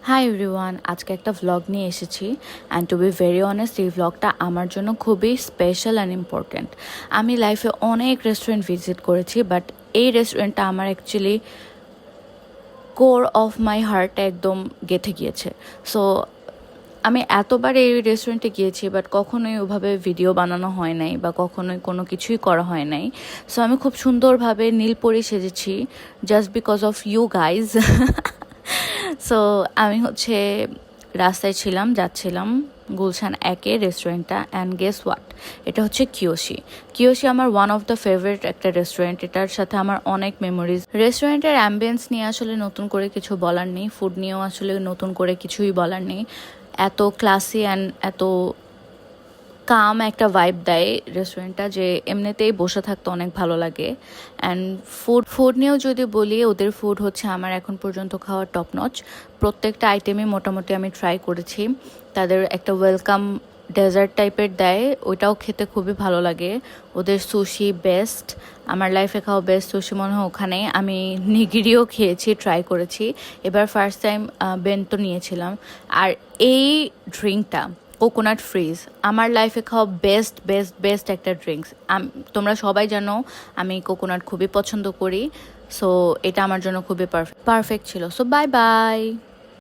Hi everyone, আজকে একটা vlog নিয়ে এসেছি and to be very honest এই ভ্লগটা আমার জন্য খুবই স্পেশাল অ্যান্ড ইম্পর্ট্যান্ট। আমি লাইফে অনেক রেস্টুরেন্ট ভিজিট করেছি, বাট এই রেস্টুরেন্টটা আমার অ্যাকচুয়ালি কোর অফ মাই হার্টে একদম গেঁথে গিয়েছে। সো আমি এতবার এই রেস্টুরেন্টে গিয়েছি, বাট কখনোই ওভাবে ভিডিও বানানো হয় নাই বা কখনোই কোনো কিছুই করা হয় নাই। সো আমি খুব সুন্দরভাবে নীলপরি সেজেছি just because of you guys. So আমি রাস্তায় যাচ্ছিলাম গুলশান একে রেস্টুরেন্টটা, অ্যান্ড গেস হোয়াট, এটা হচ্ছে কিয়োশি। কিয়োশি আমার ওয়ান অফ দ্য ফেভারিট একটা রেস্টুরেন্ট, এটার সাথে আমার অনেক মেমোরিজ। রেস্টুরেন্টের অ্যাম্বিয়েন্স নিয়ে আসলে নতুন করে কিছু বলার নেই, ফুড নিয়েও আসলে নতুন করে কিছুই বলার নেই। এত ক্লাসি অ্যান্ড এত কাম একটা ভাইব দেয় রেস্টুরেন্টটা যে এমনিতেই বসে থাকতে অনেক ভালো লাগে। অ্যান্ড ফুড নিয়েও যদি বলি, ওদের ফুড হচ্ছে আমার এখন পর্যন্ত খাওয়া টপ নচ। প্রত্যেকটা আইটেমই মোটামুটি আমি ট্রাই করেছি। তাদের একটা ওয়েলকাম ডেজার্ট টাইপের দেয়, ওইটাও খেতে খুবই ভালো লাগে। ওদের সুশি বেস্ট, আমার লাইফে খাওয়া বেস্ট সুশি মনে হয় ওখানে। আমি নিগিরিও খেয়েছি, ট্রাই করেছি। এবার ফার্স্ট টাইম বেন্টো নিয়েছিলাম। আর এই ড্রিঙ্কটা কোকোনাট ফ্রিজ আমার লাইফে খাওয়া বেস্ট বেস্ট বেস্ট একটা ড্রিঙ্কস। তোমরা সবাই জানো আমি কোকোনাট খুবই পছন্দ করি। সো এটা আমার জন্য খুবই পারফেক্ট ছিল। So bye bye.